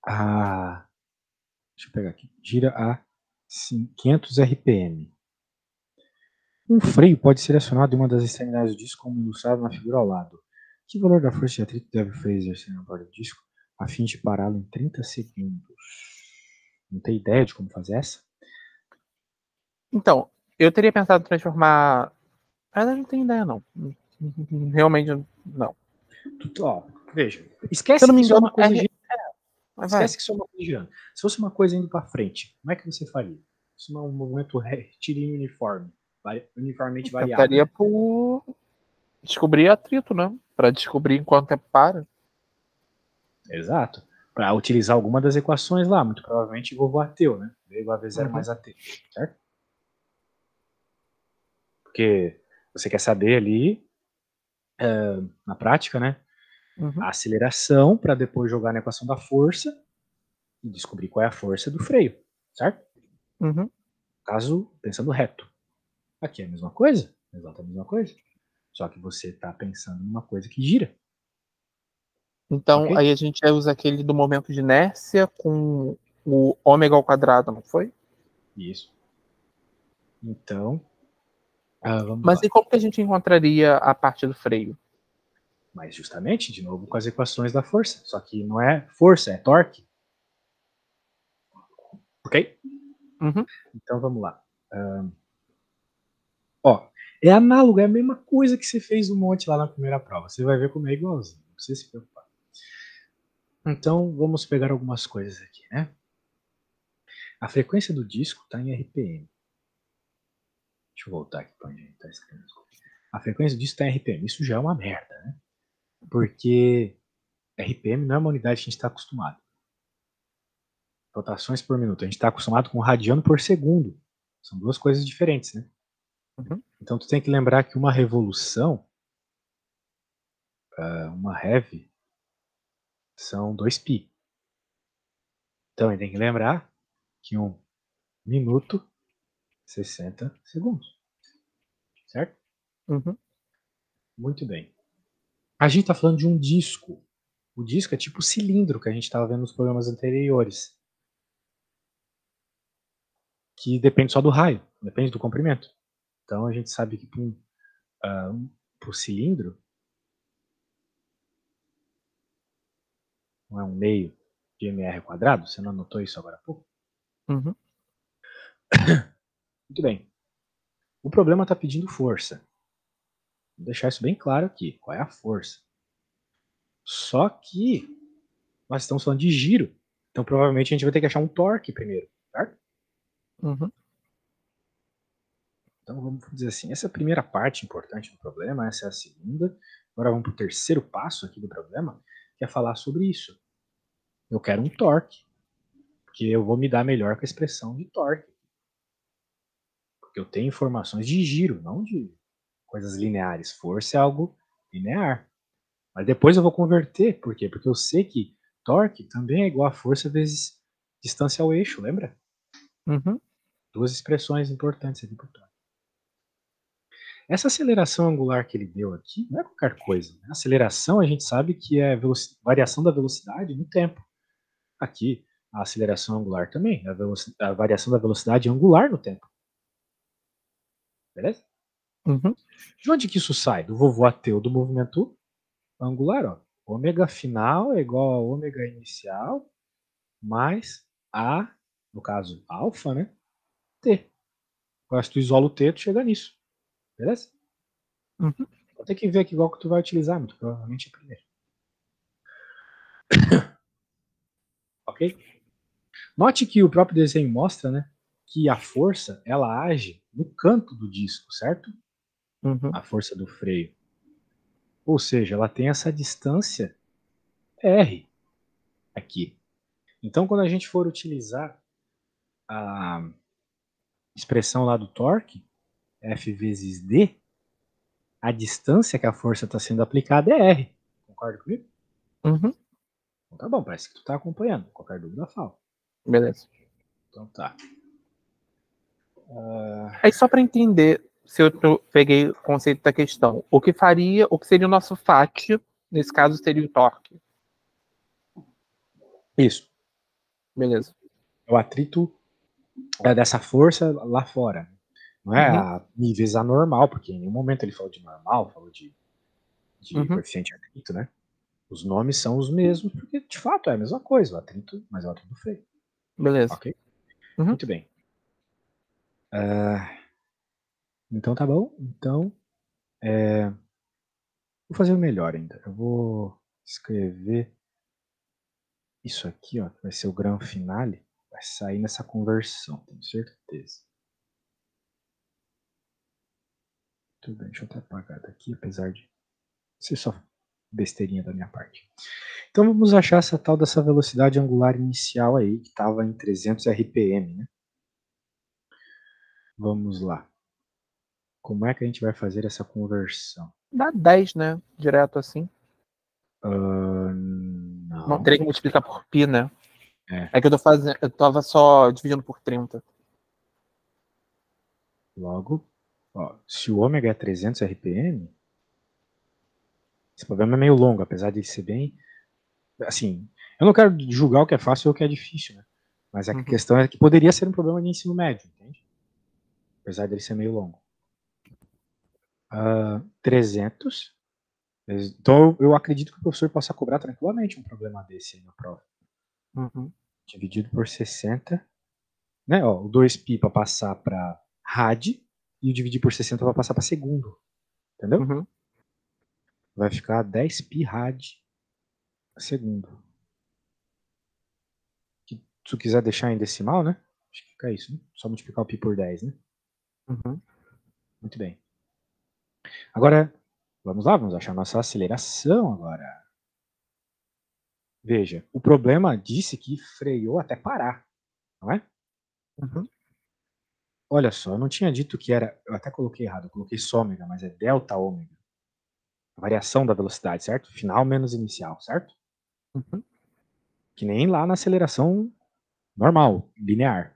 a. Deixa eu pegar aqui. Gira a 500 RPM. Um freio pode ser acionado em uma das extremidades do disco, como ilustrado na figura ao lado. Que valor da força de atrito deve o freio exercer na borda do disco a fim de pará-lo em 30 segundos? Não tem ideia de como fazer essa? Então, eu teria pensado em transformar. Mas eu não tenho ideia, não. Realmente, não. Ó, veja, Se eu esquece não que me isso é engano, uma coisa girando. mas vai. Esquece que isso é uma coisa girando. Se fosse uma coisa indo para frente, como é que você faria? Isso não é um movimento retilíneo uniforme, uniformemente variável, Tentaria né? por descobrir atrito, né? Pra descobrir em quanto tempo para. Exato. Para utilizar alguma das equações lá, muito provavelmente igual ateu, né? V igual a V0 mais AT, certo? Porque você quer saber ali, na prática, né? Uhum. A aceleração para depois jogar na equação da força e descobrir qual é a força do freio, certo? Uhum. Caso pensando reto. Aqui é a mesma coisa, exatamente a mesma coisa. Só que você está pensando numa coisa que gira, Então, ok? aí a gente usa aquele do momento de inércia com o ômega ao quadrado, não foi? Isso. Então, vamos Mas lá. e como que a gente encontraria a parte do freio? Mas justamente, de novo, com as equações da força. Só que não é força, é torque. Ok? Uhum. Então vamos lá. Ó, é análogo, é a mesma coisa que você fez um monte lá na primeira prova. Você vai ver como é igualzinho. Não precisa se preocupar. Então vamos pegar algumas coisas aqui, né? A frequência do disco está em RPM. Deixa eu voltar aqui para onde a gente está escrevendo. A frequência do disco está em RPM. Isso já é uma merda, né? Porque RPM não é uma unidade que a gente está acostumado. Rotações por minuto. A gente está acostumado com radiano por segundo. São duas coisas diferentes, né? Uhum. Então tu tem que lembrar que uma revolução, uma rev, são 2π. Então a gente tem que lembrar que 1 minuto, 60 segundos. Certo? Uhum. Muito bem. A gente está falando de um disco. O disco é tipo o cilindro que a gente estava vendo nos programas anteriores. Que depende só do raio, depende do comprimento. Então a gente sabe que para o cilindro, não é 1/2 de mr quadrado? Você não anotou isso agora há pouco? Uhum. Muito bem. O problema está pedindo força. Vou deixar isso bem claro aqui. Qual é a força? Só que nós estamos falando de giro. Então provavelmente a gente vai ter que achar um torque primeiro, certo? Uhum. Então vamos dizer assim, essa é a primeira parte importante do problema, essa é a segunda. Agora vamos para o terceiro passo aqui do problema, que é falar sobre isso. Eu quero um torque, porque eu vou me dar melhor com a expressão de torque. Porque eu tenho informações de giro, não de coisas lineares. Força é algo linear. Mas depois eu vou converter, por quê? Porque eu sei que torque também é igual a força vezes distância ao eixo, lembra? Uhum. Duas expressões importantes aqui por torque. Essa aceleração angular que ele deu aqui não é qualquer coisa. Né? Aceleração a gente sabe que é variação da velocidade no tempo. Aqui, a aceleração angular também, a variação da velocidade angular no tempo. Beleza? Uhum. De onde que isso sai? Do vovô ateu do movimento angular. Ó. Ômega final é igual a ômega inicial mais A, no caso, alfa, né? T. Agora, se tu isola o T, tu chega nisso. Beleza? Uhum. Vou ter que ver aqui igual que tu vai utilizar, muito provavelmente é primeiro. Ok? Note que o próprio desenho mostra, né, que a força ela age no canto do disco, certo? Uhum. A força do freio. Ou seja, ela tem essa distância R aqui. Então, quando a gente for utilizar a expressão lá do torque, F vezes D, a distância que a força está sendo aplicada é R. Concorda comigo? Uhum. Então tá bom, parece que tu tá acompanhando. Qualquer dúvida, fala. Beleza. Então tá. Aí só para entender se eu peguei o conceito da questão, o que seria o nosso FAT, nesse caso seria o torque. Isso. Beleza. É o atrito dessa força lá fora. Não é Uhum. a níveis anormal, porque em nenhum momento ele falou de normal, falou de Uhum. coeficiente de atrito, né? Os nomes são os mesmos, porque de fato é a mesma coisa, o atrito, mas é o atrito do freio. Beleza. Ok? Uhum. Muito bem. Então tá bom. Então, vou fazer o melhor ainda. Eu vou escrever isso aqui, ó, que vai ser o grão finale, vai sair nessa conversão, tenho certeza. Tudo bem, deixa eu até apagar daqui, apesar de ser só besteirinha da minha parte. Então vamos achar essa tal dessa velocidade angular inicial aí, que estava em 300 RPM, né? Vamos lá. Como é que a gente vai fazer essa conversão? Dá 10, né? Direto assim. Não Não. teria que multiplicar por π, né? É, É que eu tava só dividindo por 30. logo, ó, se o ômega é 300 RPM, esse problema é meio longo, apesar de ser bem... Assim, eu não quero julgar o que é fácil ou o que é difícil, né? Mas a questão é que poderia ser um problema de ensino médio, entende? Apesar dele ser meio longo. 300. Então, eu acredito que o professor possa cobrar tranquilamente um problema desse aí na prova. Dividido por 60. Né? Ó, o 2π para passar para rad e o dividir por 60 para passar para segundo. Entendeu? Vai ficar 10π rad segundo. Se tu quiser deixar em decimal, né? Acho que fica isso, né? Só multiplicar o π por 10, né? Muito bem. Agora, vamos lá, vamos achar nossa aceleração agora. Veja, o problema disse que freou até parar, não é? Olha só, eu não tinha dito que era, eu até coloquei errado, eu coloquei só ômega, mas é delta ômega. A variação da velocidade, certo? Final menos inicial, certo? Que nem lá na aceleração normal, linear.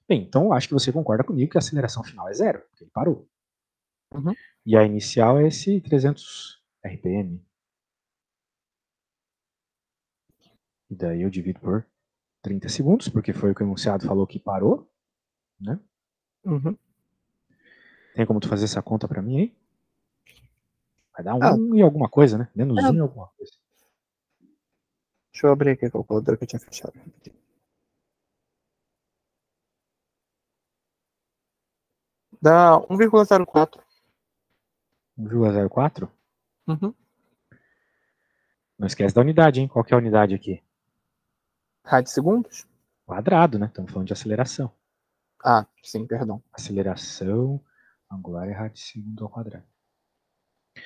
Bem, então acho que você concorda comigo que a aceleração final é zero, porque ele parou. E a inicial é esse 300 RPM. E daí eu divido por 30 segundos, porque foi o que o enunciado falou que parou, né? Tem como tu fazer essa conta pra mim aí? Vai dar 1 e alguma coisa, né? Menos 1 e alguma coisa. Deixa eu abrir aqui a calculadora que eu tinha fechado. Dá 1,04. 1,04? Não esquece da unidade, hein? Qual que é a unidade aqui? Rad segundos? Quadrado, né? Estamos falando de aceleração. Ah, sim, perdão. Aceleração angular é rad segundo ao quadrado.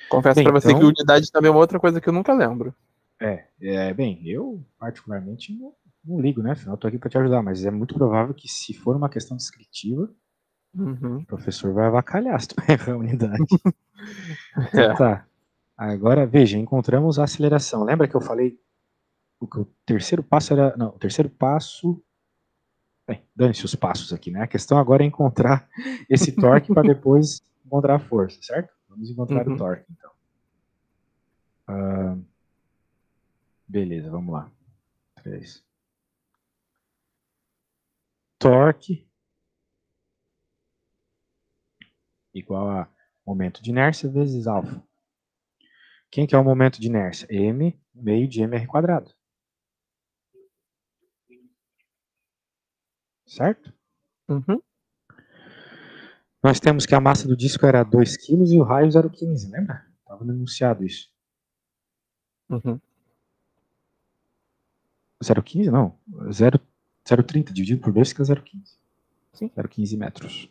Confesso Bem, pra você então, que unidade também é uma outra coisa que eu nunca lembro. Bem, eu particularmente não ligo, né? Afinal, eu tô aqui para te ajudar, mas é muito provável que se for uma questão descritiva, o professor vai avacalhar se tu errar a unidade. Então tá. Agora, veja, encontramos a aceleração. Lembra que eu falei que o terceiro passo era... Não, o terceiro passo... Bem, dane-se os passos aqui, né? A questão agora é encontrar esse torque para depois encontrar a força, certo? Vamos encontrar o torque, então. Beleza, vamos lá. 3. Torque igual a momento de inércia vezes alfa. Quem que é o momento de inércia? M meio de mr quadrado. Certo? Nós temos que a massa do disco era 2 kg e o raio 0,15, lembra? Estava no enunciado isso. 0,15 não. 0,30 dividido por 2 fica 0,15. 0,15 metros.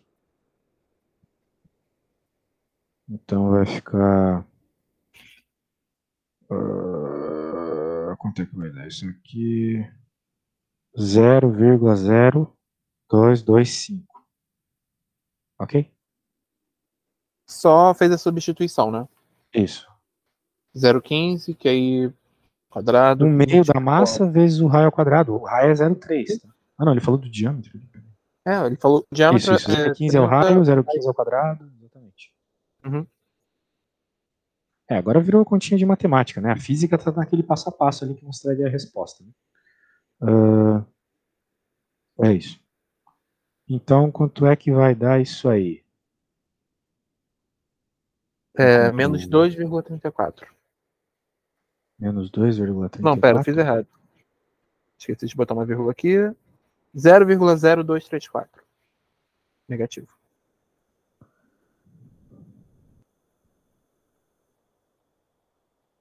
Então vai ficar... quanto é que vai dar isso aqui? 0,0225. Ok? Só fez a substituição, né? Isso. 0,15, que aí quadrado. 1/2 da massa vezes o raio ao quadrado. O raio é 0,3. Tá? Ah, não, ele falou do diâmetro. Ele falou diâmetro. Isso. 0,15 é o raio, 0,15 é o quadrado. Exatamente. Agora virou continha de matemática, né? A física está naquele passo a passo ali que mostraria a resposta. Né? É isso. Então, quanto é que vai dar isso aí? Menos 2,34. Menos 2,34. Não, pera, fiz errado. Esqueci de botar uma vírgula aqui. 0,0234. Negativo.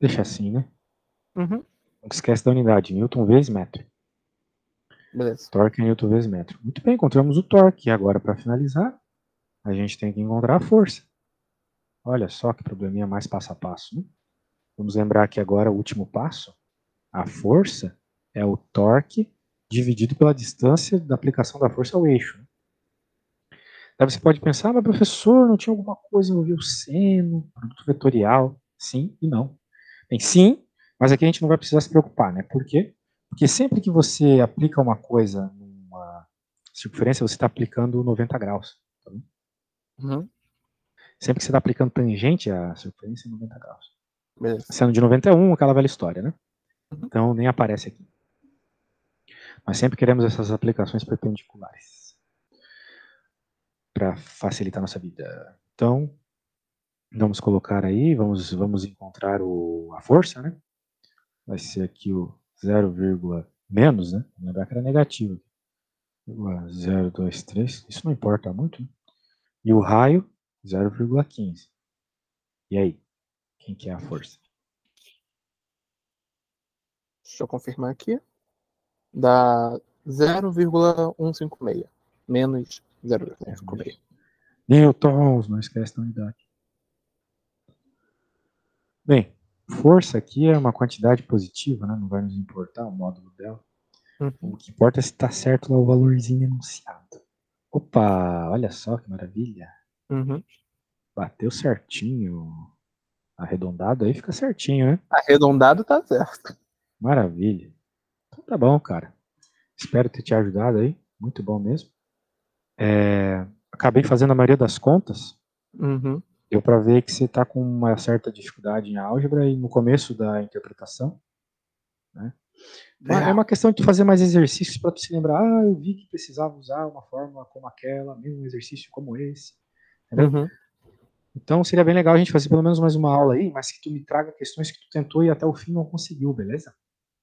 Deixa assim, né? Não esquece da unidade. Newton vezes metro. Beleza. Torque é Newton vezes metro. Muito bem, encontramos o torque. E agora, para finalizar, a gente tem que encontrar a força. Olha só que probleminha mais passo a passo. Né? Vamos lembrar que agora o último passo. A força é o torque dividido pela distância da aplicação da força ao eixo. Daí você pode pensar, mas professor, não tinha alguma coisa envolvendo o seno, produto vetorial? Sim e não. Bem, sim, mas aqui a gente não vai precisar se preocupar, né? Por quê? Porque sempre que você aplica uma coisa numa circunferência, você está aplicando 90 graus. Tá bom? Sempre que você está aplicando tangente, a circunferência é 90 graus. Beleza. Sendo de 91, aquela velha história, né? Então nem aparece aqui. Mas sempre queremos essas aplicações perpendiculares para facilitar nossa vida. Então, vamos colocar aí, vamos encontrar a força, né? Vai ser aqui o 0, menos, né? Vamos lembrar que era negativo. 0,2, 3. Isso não importa muito, né? E o raio, 0,15. E aí? Quem que é a força? Deixa eu confirmar aqui. Dá 0,156. Menos 0,156. Newtons, não esquece da unidade. Bem, força aqui é uma quantidade positiva, né? Não vai nos importar o módulo dela. O que importa é se está certo lá o valorzinho enunciado. Opa, olha só que maravilha. Bateu certinho. Arredondado aí fica certinho, né? Arredondado tá certo. Maravilha. Então tá bom, cara. Espero ter te ajudado aí. Muito bom mesmo. Acabei fazendo a maioria das contas. Deu para ver que você está com uma certa dificuldade em álgebra e no começo da interpretação. Né? É uma questão de tu fazer mais exercícios para tu se lembrar. Ah, eu vi que precisava usar uma fórmula como aquela, mesmo um exercício como esse. Entendeu? Então seria bem legal a gente fazer pelo menos mais uma aula aí, mas que tu me traga questões que tu tentou e até o fim não conseguiu, beleza?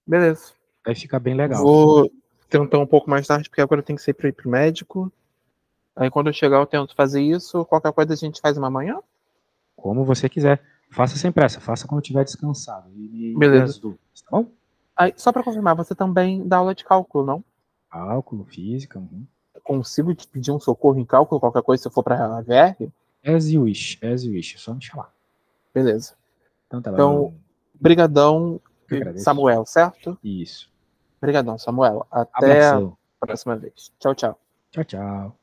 Beleza. Aí fica bem legal. Vou tentar um pouco mais tarde, porque agora eu tenho que sair para ir pro médico. Aí quando eu chegar eu tento fazer isso. Qualquer coisa a gente faz uma manhã? Como você quiser. Faça sem pressa, faça quando estiver descansado. E me envie as dúvidas, tá bom? Aí, só para confirmar, você também dá aula de cálculo, não? Cálculo, física. Consigo te pedir um socorro em cálculo, qualquer coisa, se eu for para a VR? As you wish, é só me chamar. Beleza. Então tá bom. Então, brigadão, Samuel, certo? Isso. Brigadão, Samuel. Até Abração. a próxima vez. Tchau, tchau. Tchau, tchau.